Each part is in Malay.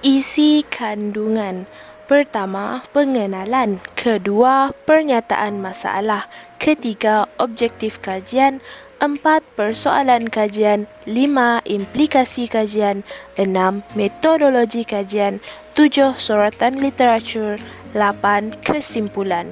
Isi kandungan. Pertama, pengenalan. Kedua, pernyataan masalah. Ketiga, objektif kajian. 4, persoalan kajian. 5, implikasi kajian. 6, metodologi kajian. 7, sorotan literatur. 8, kesimpulan.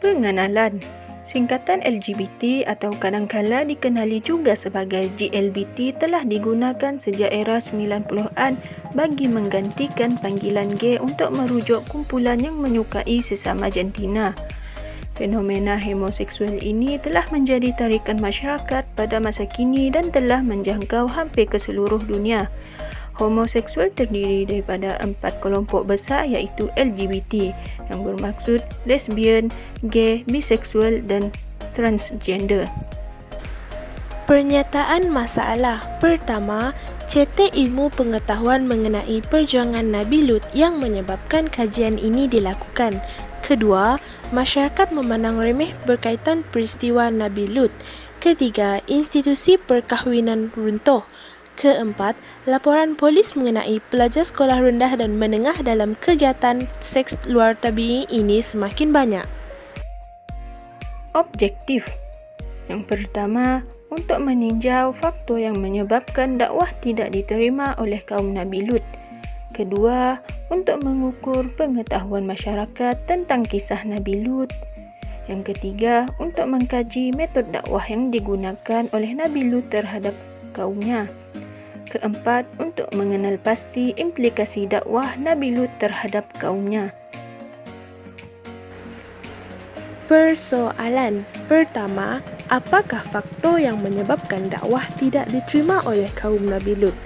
Pengenalan. Singkatan LGBT atau kadangkala dikenali juga sebagai GLBT telah digunakan sejak era 90-an bagi menggantikan panggilan gay untuk merujuk kumpulan yang menyukai sesama jantina. Fenomena homoseksual ini telah menjadi tarikan masyarakat pada masa kini dan telah menjangkau hampir ke seluruh dunia. Homoseksual terdiri daripada 4 kelompok besar iaitu LGBT yang bermaksud lesbian, gay, biseksual dan transgender. Pernyataan masalah. Pertama, cetek ilmu pengetahuan mengenai perjuangan Nabi Lut yang menyebabkan kajian ini dilakukan. Kedua, masyarakat memandang remeh berkaitan peristiwa Nabi Lut. Ketiga, institusi perkahwinan runtuh. Keempat, laporan polis mengenai pelajar sekolah rendah dan menengah dalam kegiatan seks luar tabii ini semakin banyak. Objektif. Yang pertama, untuk meninjau faktor yang menyebabkan dakwah tidak diterima oleh kaum Nabi Lut. Kedua, untuk mengukur pengetahuan masyarakat tentang kisah Nabi Lut. Yang ketiga, untuk mengkaji metod dakwah yang digunakan oleh Nabi Lut terhadap kaumnya. Keempat, untuk mengenal pasti implikasi dakwah Nabi Lut terhadap kaumnya. Persoalan. Pertama, apakah faktor yang menyebabkan dakwah tidak diterima oleh kaum Nabi Lut?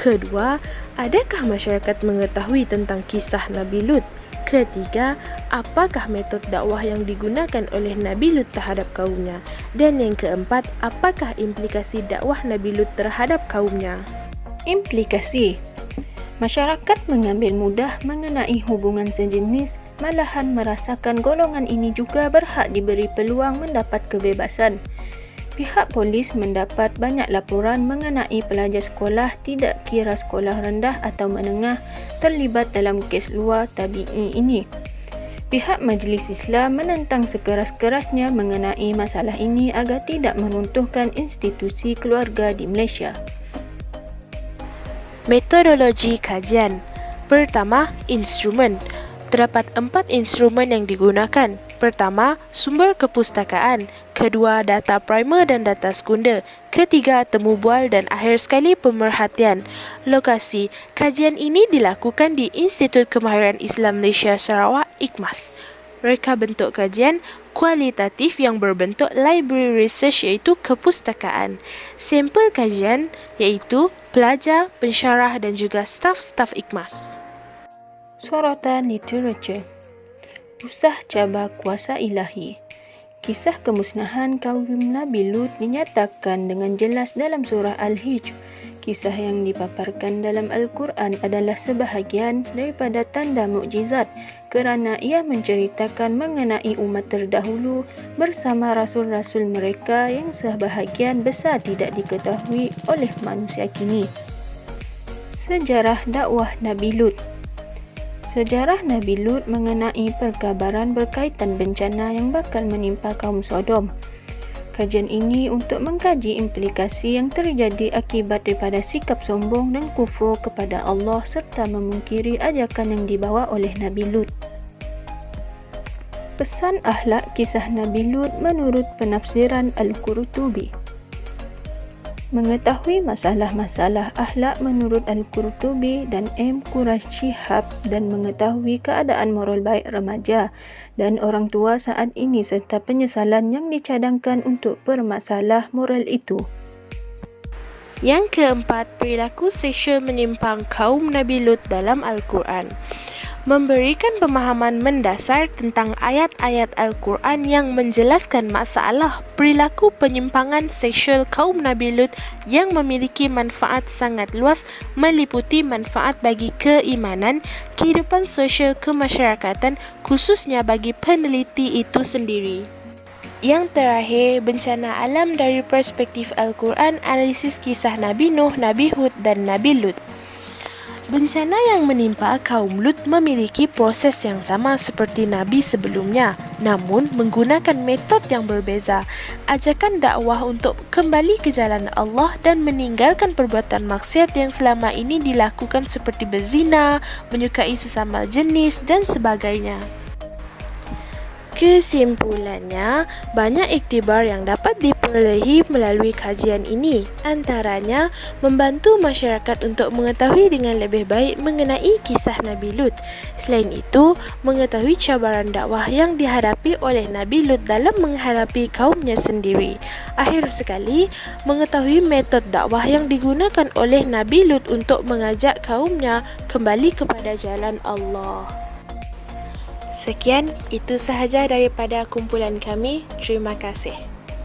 Kedua, adakah masyarakat mengetahui tentang kisah Nabi Lut? Ketiga, apakah metod dakwah yang digunakan oleh Nabi Lut terhadap kaumnya? Dan yang keempat, apakah implikasi dakwah Nabi Lut terhadap kaumnya? Implikasi. Masyarakat mengambil mudah mengenai hubungan sejenis, malahan merasakan golongan ini juga berhak diberi peluang mendapat kebebasan. Pihak polis mendapat banyak laporan mengenai pelajar sekolah tidak kira sekolah rendah atau menengah terlibat dalam kes luar tabii ini. Pihak Majlis Islam menentang sekeras-kerasnya mengenai masalah ini agar tidak meruntuhkan institusi keluarga di Malaysia. Metodologi kajian. Pertama, instrumen. Terdapat 4 instrumen yang digunakan. Pertama, sumber kepustakaan. Kedua, data primer dan data sekunder. Ketiga, temu bual dan akhir sekali pemerhatian. Lokasi. Kajian ini dilakukan di Institut Kemahiran Islam Malaysia Sarawak IKMAS. Reka bentuk kajian kualitatif yang berbentuk library research iaitu kepustakaan. Sampel kajian iaitu pelajar, pensyarah dan juga staf-staf IKMAS. Sorotan literatur. Usah cabar kuasa ilahi. Kisah kemusnahan kaum Nabi Lut dinyatakan dengan jelas dalam surah Al-Hijr. Kisah yang dipaparkan dalam Al-Quran adalah sebahagian daripada tanda mukjizat kerana ia menceritakan mengenai umat terdahulu bersama rasul-rasul mereka yang sebahagian besar tidak diketahui oleh manusia kini. Sejarah dakwah Nabi Lut. Sejarah Nabi Lut mengenai perkabaran berkaitan bencana yang bakal menimpa kaum Sodom. Kajian ini untuk mengkaji implikasi yang terjadi akibat daripada sikap sombong dan kufur kepada Allah serta memungkiri ajakan yang dibawa oleh Nabi Lut. Pesan akhlak kisah Nabi Lut menurut penafsiran Al-Qurtubi. Mengetahui masalah-masalah akhlak menurut Al-Qurtubi dan M. Quraisyhab dan mengetahui keadaan moral baik remaja dan orang tua saat ini serta penyesalan yang dicadangkan untuk permasalah moral itu. Yang keempat, perilaku seksual menyimpang kaum Nabi Lut dalam Al-Quran. Memberikan pemahaman mendasar tentang ayat-ayat Al-Quran yang menjelaskan masalah perilaku penyimpangan seksual kaum Nabi Lut yang memiliki manfaat sangat luas meliputi manfaat bagi keimanan, kehidupan sosial kemasyarakatan khususnya bagi peneliti itu sendiri. Yang terakhir, bencana alam dari perspektif Al-Quran, analisis kisah Nabi Nuh, Nabi Hud dan Nabi Lut. Bencana yang menimpa kaum Lut memiliki proses yang sama seperti Nabi sebelumnya, namun menggunakan metod yang berbeza. Ajakan dakwah untuk kembali ke jalan Allah dan meninggalkan perbuatan maksiat yang selama ini dilakukan seperti berzina, menyukai sesama jenis dan sebagainya. Kesimpulannya, banyak iktibar yang dapat diperolehi melalui kajian ini. Antaranya, membantu masyarakat untuk mengetahui dengan lebih baik mengenai kisah Nabi Lut. Selain itu, mengetahui cabaran dakwah yang dihadapi oleh Nabi Lut dalam menghadapi kaumnya sendiri. Akhir sekali, mengetahui metod dakwah yang digunakan oleh Nabi Lut untuk mengajak kaumnya kembali kepada jalan Allah. Sekian, itu sahaja daripada kumpulan kami. Terima kasih.